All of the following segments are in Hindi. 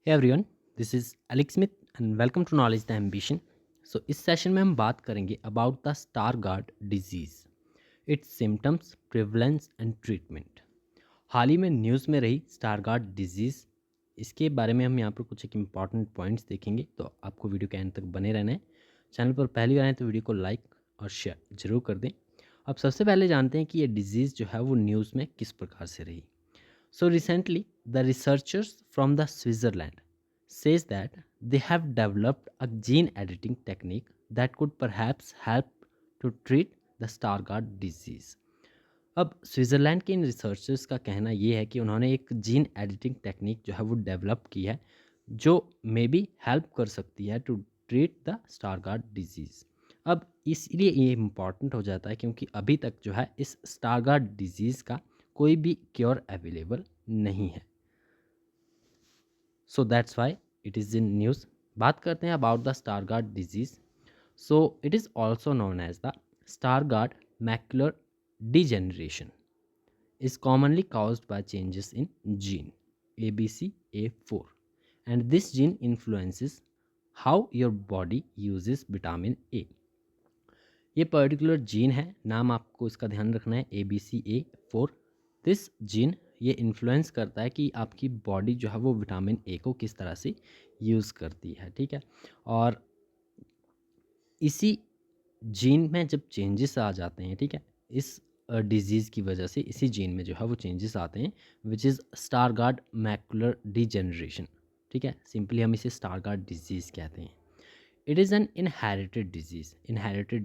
Hey everyone, this is Alex Smith and welcome to knowledge the ambition. So इस सेशन में हम बात करेंगे about the Stargardt disease, it's symptoms, prevalence and treatment. हाल ही में न्यूज़ में रही स्टारगार्ड डिजीज़, इसके बारे में हम यहाँ पर कुछ एक इम्पॉर्टेंट पॉइंट्स देखेंगे, तो आपको वीडियो के एंड तक बने रहना है। चैनल पर पहली बार आए तो वीडियो को लाइक और शेयर जरूर कर दें। अब सबसे पहले जानते हैं कि ये डिजीज़ जो है वो न्यूज़ में किस प्रकार से रही। So recently, the researchers from the Switzerland says that they have developed a gene editing technique that could perhaps help to treat the Stargardt disease. अब स्विट्ज़रलैंड के इन रिसर्चर्स का कहना ये है कि उन्होंने एक जीन एडिटिंग टेक्निक जो है वो डेवलप की है, जो मे बी हेल्प कर सकती है to treat the Stargardt disease. अब इसलिए ये इम्पॉर्टेंट हो जाता है क्योंकि अभी तक जो है इस स्टारगार्ड डिजीज़ का कोई भी क्योर अवेलेबल नहीं है। So that's why it is in news. बात करते हैं about the Stargardt disease. So it is also known as the Stargardt macular degeneration is commonly caused by changes in gene ABCA4, and this gene influences how your body uses vitamin A. ये पर्टिकुलर जीन है, नाम आपको इसका ध्यान रखना है, ABCA4। दिस जीन ये इन्फ्लुएंस करता है कि आपकी बॉडी जो है वो विटामिन ए को किस तरह से यूज़ करती है, ठीक है। और इसी जीन में जब चेंजेस आ जाते हैं, ठीक है, इस डिजीज़ की वजह से इसी जीन में जो है वो चेंजेस आते हैं, which is Stargardt macular degeneration, ठीक है। सिंपली हम इसे स्टारगार्ड डिजीज़ कहते हैं। It is an inherited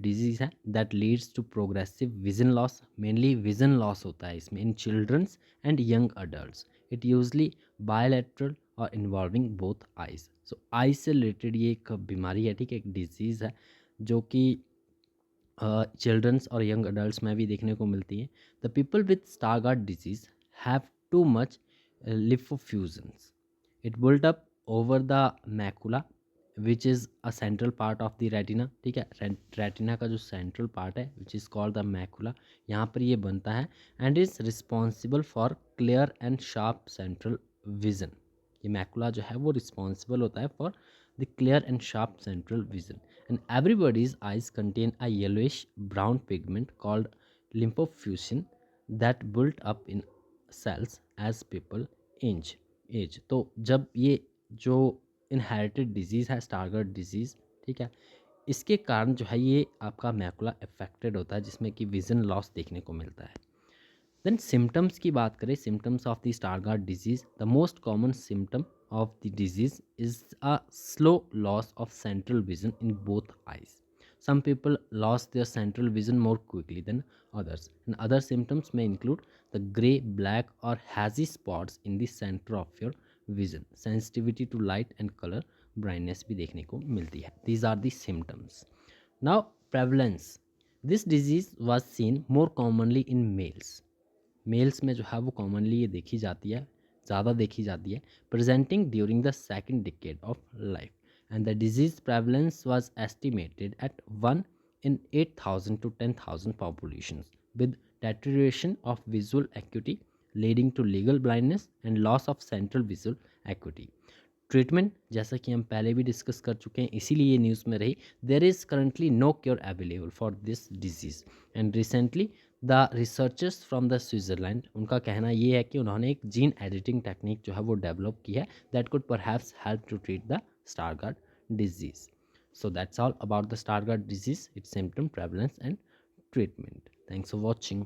disease है that leads to progressive vision loss. Mainly vision loss होता है इसमें in childrens and young adults. It usually bilateral और involving both eyes. So eyes से रिलेटेड ये एक बीमारी है, ठीक है, एक डिजीज़ है जो कि चिल्ड्रंस और यंग अडल्ट्स में भी देखने को मिलती है। The people with Stargardt disease have too much lipofuscins. It built up over the macula which is a central part of the retina, ठीक है। रेटिना का जो सेंट्रल पार्ट है which is called the macula, यहाँ पर ये बनता है and is responsible for clear and sharp central vision. ये मैकुला जो है वो रिस्पॉन्सिबल होता है for the clear and sharp central vision. And everybody's eyes contain a yellowish brown pigment called lipofuscin that built up in cells as people age. तो जब ये जो इनहेरिटेड डिजीज़ है स्टारगार्ड डिजीज़, ठीक है, इसके कारण जो है ये आपका मैकुला अफेक्टेड होता है जिसमें कि विजन लॉस देखने को मिलता है। देन सिम्टम्स की बात करें, symptoms of the Stargardt disease, the most common symptom of the disease is a slow loss of central vision in both eyes. Some people lost their central vision more quickly than others, and other symptoms may include the gray, black, or hazy spots in the center of your vision, sensitivity to light and color, blindness भी देखने को मिलती है। These are the symptoms. Now, prevalence. This disease was seen more commonly in males. Males में जो है वो कॉमनली ये देखी जाती है, ज़्यादा देखी जाती है, presenting during the second decade of life. And the disease prevalence was estimated at 1 in 8,000 to 10,000 populations, with deterioration of visual acuity leading to legal blindness and loss of central visual acuity. Treatment जैसा कि हम पहले भी डिस्कस कर चुके हैं, इसीलिए ये न्यूज़ में रही। There is currently no cure available for this disease and recently the researchers from the Switzerland, उनका कहना ये है कि उन्होंने एक जीन एडिटिंग टेक्निक जो है वो डेवलप की है that could perhaps help to treat the Stargardt disease. So that's all about the Stargardt disease, it's symptom, prevalence and treatment. Thanks for watching.